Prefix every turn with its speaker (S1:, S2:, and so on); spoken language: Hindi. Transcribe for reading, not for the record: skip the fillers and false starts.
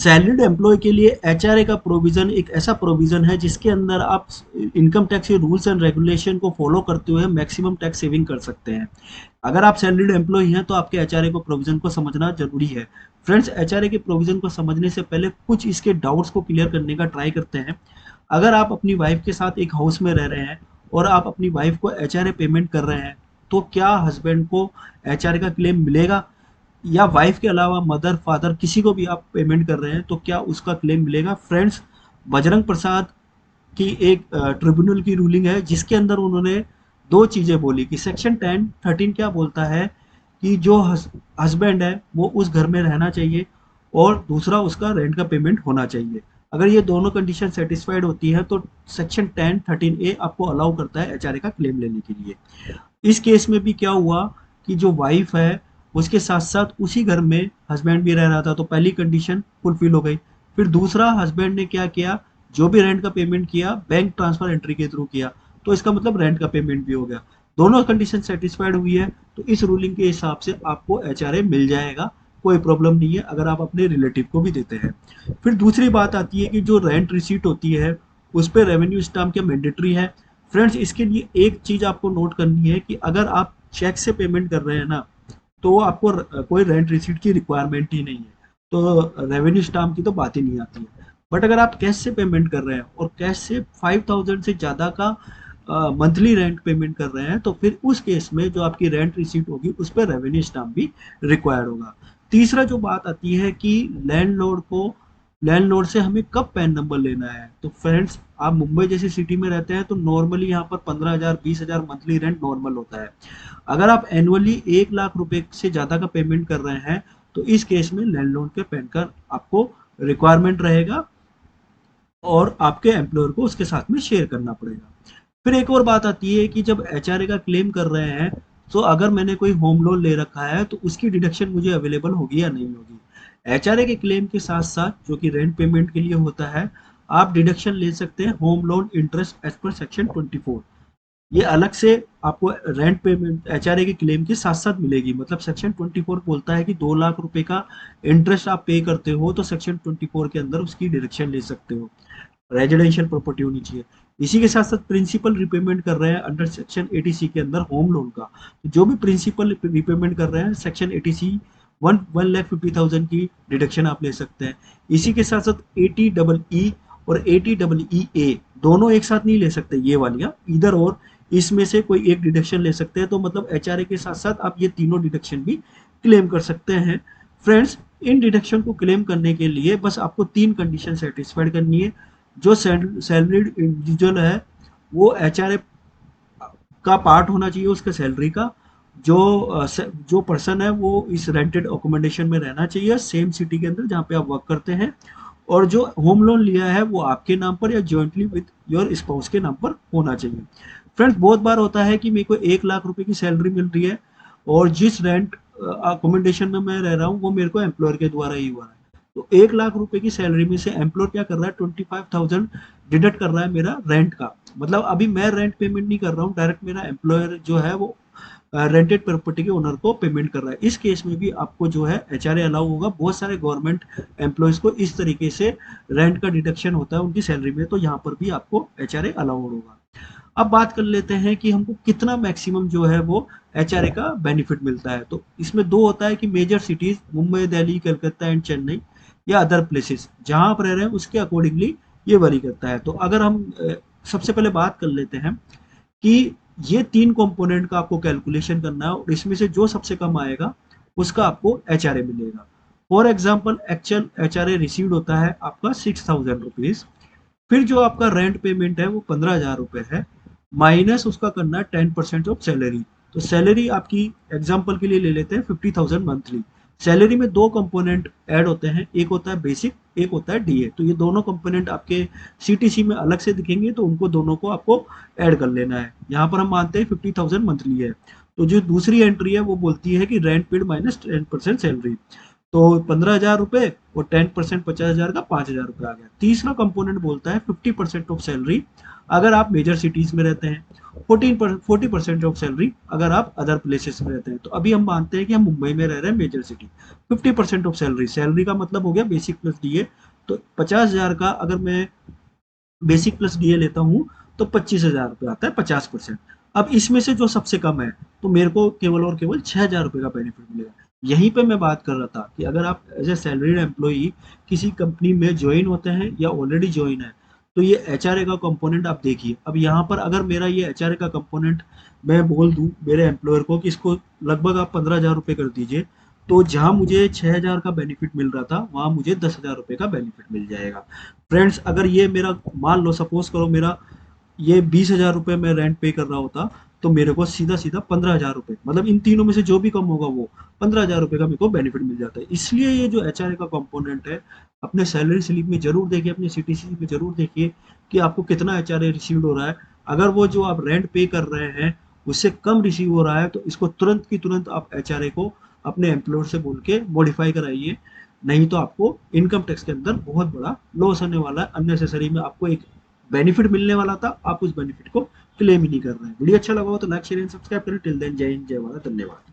S1: सैलरीड एम्प्लॉय के लिए एचआरए का प्रोविजन एक ऐसा प्रोविजन है जिसके अंदर आप इनकम टैक्स के रूल्स एंड रेगुलेशन को फॉलो करते हुए मैक्सिमम टैक्स सेविंग कर सकते हैं। अगर आप सैलरीड एम्प्लॉय हैं तो आपके एचआरए को प्रोविजन को समझना जरूरी है। फ्रेंड्स, एचआरए के प्रोविजन को समझने से पहले कुछ इसके डाउट्स को क्लियर करने का ट्राई करते हैं। अगर आप अपनी वाइफ के साथ एक हाउस में रह रहे हैं और आप अपनी वाइफ को एचआरए पेमेंट कर रहे हैं, तो क्या हस्बैंड को एचआरए का क्लेम मिलेगा? या वाइफ के अलावा मदर फादर किसी को भी आप पेमेंट कर रहे हैं तो क्या उसका क्लेम मिलेगा? फ्रेंड्स, बजरंग प्रसाद की एक ट्रिब्यूनल की रूलिंग है जिसके अंदर उन्होंने दो चीजें बोली कि सेक्शन 10(13) क्या बोलता है कि जो हस्बैंड है वो उस घर में रहना चाहिए और दूसरा उसका रेंट का पेमेंट होना चाहिए। अगर ये दोनों कंडीशन सेटिस्फाइड होती है तो सेक्शन 10(13)(a) आपको अलाउ करता है एचआरए का क्लेम लेने के लिए। इस केस में भी क्या हुआ कि जो वाइफ है उसके साथ साथ उसी घर में हस्बैंड भी रह रहा था, तो पहली कंडीशन फुलफिल हो गई। फिर दूसरा, हस्बैंड ने क्या किया, जो भी रेंट का पेमेंट किया बैंक ट्रांसफर एंट्री के थ्रू किया, तो इसका मतलब रेंट का पेमेंट भी हो गया। दोनों कंडीशन सेटिस्फाइड हुई है तो इस रूलिंग के हिसाब से आपको एचआरए मिल जाएगा, कोई प्रॉब्लम नहीं है अगर आप अपने रिलेटिव को भी देते हैं। फिर दूसरी बात आती है कि जो रेंट रिसीट होती है उस पर रेवेन्यू स्टाम्प क्या मैंडेटरी है? फ्रेंड्स, इसके लिए एक चीज आपको नोट करनी है कि अगर आप चेक से पेमेंट कर रहे हैं ना, तो आपको कोई रेंट रिसीट की रिक्वायरमेंट ही नहीं है, तो रेवेन्यू स्टाम्प की तो बात ही नहीं आती है। बट अगर आप कैश से पेमेंट कर रहे हैं और कैश से 5000 से ज़्यादा का मंथली रेंट पेमेंट कर रहे हैं, तो फिर उस केस में जो आपकी रेंट रिसीट होगी उस पर रेवेन्यू स्टाम्प भी रिक्वायर्ड होगा। तीसरा जो बात आती है कि लैंडलॉर्ड से हमें कब पैन नंबर लेना है, तो फ्रेंड्स, आप मुंबई जैसी सिटी में रहते हैं तो नॉर्मली यहाँ पर 15,000 20,000 मंथली रेंट नॉर्मल होता है। अगर आप एनुअली 1 लाख रुपए से ज़्यादा का पेमेंट कर रहे हैं तो इस केस में लैंडलॉर्ड के पैन कार्ड आपको रिक्वायरमेंट रहेगा और आपके एम्प्लॉयर को उसके साथ में शेयर करना पड़ेगा। फिर एक और बात आती है कि जब एचआरए का क्लेम कर रहे हैं तो अगर मैंने कोई होम लोन ले रखा है तो उसकी डिडक्शन मुझे अवेलेबल होगी या नहीं होगी? एचआरए के क्लेम के साथ साथ जो कि रेंट पेमेंट के लिए होता है, आप डिडक्शन ले सकते हैं home loan interest as per section 24। ये अलग से आपको रेंट पेमेंट एचआरए के क्लेम के साथ साथ मिलेगी। मतलब सेक्शन 24 बोलता है कि 2 लाख रुपए का इंटरेस्ट आप पे करते हो तो सेक्शन 24 के अंदर उसकी डिडक्शन ले सकते हो। रेजिडेंशियल प्रॉपर्टी होनी चाहिए। इसी के साथ साथ प्रिंसिपल रिपेमेंट कर रहे हैं अंडर सेक्शन 80C के अंदर होम लोन का, तो जो भी प्रिंसिपल रिपेमेंट कर रहे हैं सेक्शन 80C 1,50,000 की डिडक्शन आप ले सकते हैं। इसी के साथ साथ 80EE और 80EE दोनों एक साथ नहीं ले सकते, ये वालियां इधर और इसमें से कोई एक डिडक्शन ले सकते हैं। तो मतलब एचआरए के साथ साथ आप ये तीनों डिडक्शन भी क्लेम कर सकते हैं। फ्रेंड्स, इन डिडक्शन को क्लेम करने के लिए बस आपको 3 कंडीशन सेटिस्फाइड करनी है। जो सैलरीड इंडिविजुअल है वो एचआरए का पार्ट होना चाहिए उसके सैलरी का। जो जो पर्सन है वो इस रेंटेड अकोमोडेशन में रहना चाहिए सेम सिटी के अंदर जहाँ पे आप वर्क करते हैं। और जो होम लोन लिया है वो आपके नाम पर या जॉइंटली विद योर स्पाउस के नाम पर होना चाहिए। फ्रेंड्स, बहुत बार होता है कि मेरे को 1 लाख रुपए की सैलरी मिल रही है और जिस रेंट अकोमोडेशन में मैं रह रहा हूँ वो मेरे को एम्प्लॉयर के द्वारा ही हुआ है। तो 1 लाख रुपए की सैलरी में से एम्प्लॉयर क्या कर रहा है, 25,000 डिडक्ट कर रहा है मेरा रेंट का। मतलब अभी मैं रेंट पेमेंट नहीं कर रहा हूँ, डायरेक्ट मेरा एम्प्लॉयर जो है वो रेंटेड प्रॉपर्टी के ओनर को पेमेंट कर रहा है। इस केस में भी आपको जो है एचआरए अलाउ होगा। बहुत सारे गवर्नमेंट एम्प्लॉयज को इस तरीके से रेंट का डिडक्शन होता है उनकी सैलरी में, तो यहाँ पर भी आपको एचआरए अलाउ होगा। अब बात कर लेते हैं कि हमको कितना मैक्सिमम जो है वो एचआरए का बेनिफिट मिलता है। तो इसमें दो होता है कि major cities Mumbai, Delhi, Calcutta and Chennai या अदर प्लेसेस जहां आप रह रहे हैं उसके अकॉर्डिंगली ये वरी करता है। तो अगर हम सबसे पहले बात कर लेते हैं कि ये 3 कंपोनेंट का आपको कैलकुलेशन करना है और इसमें से जो सबसे कम आएगा उसका आपको एचआरए मिलेगा। For example, actual HRA received होता है आपका 6,000 रुपीज। फिर जो आपका रेंट पेमेंट है वो 15,000 रुपए है, माइनस उसका करना है 10% ऑफ सैलरी। तो सैलरी आपकी एग्जाम्पल के लिए ले लेते हैं 50,000 मंथली। सैलरी में दो कंपोनेंट ऐड होते हैं, एक होता है बेसिक, एक होता है डीए। तो ये दोनों कंपोनेंट आपके सीटीसी में अलग से दिखेंगे तो उनको दोनों को आपको ऐड कर लेना है। यहाँ पर हम मानते हैं 50,000 मंथली है, तो जो दूसरी एंट्री है वो बोलती है कि रेंट पेड माइनस 10% सैलरी। तो 15,000 रुपए और 10% 50,000 का 5,000 रुपए आ गया। तीसरा कंपोनेंट बोलता है 50% ऑफ सैलरी अगर आप मेजर सिटीज में रहते हैं, 40% ऑफ सैलरी अगर आप अदर प्लेसेस में रहते हैं। तो अभी हम मानते हैं कि हम मुंबई में रह रहे हैं major city, 50% of salary, salary का मतलब हो गया बेसिक प्लस डीए। तो 50,000 का अगर मैं बेसिक प्लस डीए लेता हूँ तो 25,000 रुपये आता है, 50%। अब इसमें से जो सबसे कम है तो मेरे को केवल और केवल 6,000 रुपये का बेनिफिट मिलेगा। यहीं पे मैं बात कर रहा था कि अगर आप एज ए सैलरीड एम्प्लॉई किसी कंपनी में ज्वाइन होते हैं या ऑलरेडी ज्वाइन है, तो ये एचआरए का कंपोनेंट आप देखिए। अब यहाँ पर अगर मेरा ये एचआरए का कंपोनेंट मैं बोल दूं मेरे एम्प्लॉयर को कि इसको लगभग आप 15,000 रुपये कर दीजिए, तो जहां मुझे 6,000 का बेनिफिट मिल रहा था वहां मुझे 10,000 रुपये का बेनिफिट मिल जाएगा। फ्रेंड्स, अगर ये मेरा मान लो सपोज करो मेरा ये 20,000 रुपये मैं रेंट पे कर रहा होता, तो मेरे को सीधा सीधा 15,000 रुपये, मतलब इन तीनों में से जो भी कम होगा वो 15,000 रुपये का मेरे को बेनिफिट मिल जाता है। इसलिए ये जो एचआरए का कंपोनेंट है, अपने सैलरी स्लिप में जरूर देखिए, अपने सीटीसी में जरूर देखिए कि आपको कितना एचआरए रिसीव हो रहा है। अगर वो जो आप रेंट पे कर रहे हैं उससे कम रिसीव हो रहा है, तो इसको तुरंत की तुरंत आप एचआरए को अपने एम्प्लॉयर से बोल के मॉडिफाई कराइए। नहीं तो आपको इनकम टैक्स के अंदर बहुत बड़ा लॉस होने वाला है। अननेसेसरी में आपको एक बेनिफिट मिलने वाला था, आप उस बेनिफिट को क्लेम ही नहीं कर रहे हैं। वीडियो अच्छा लगा हो तो लाइक शेयर एंड सब्सक्राइब करें। टिल देन जय हिंद, जय भारत, धन्यवाद।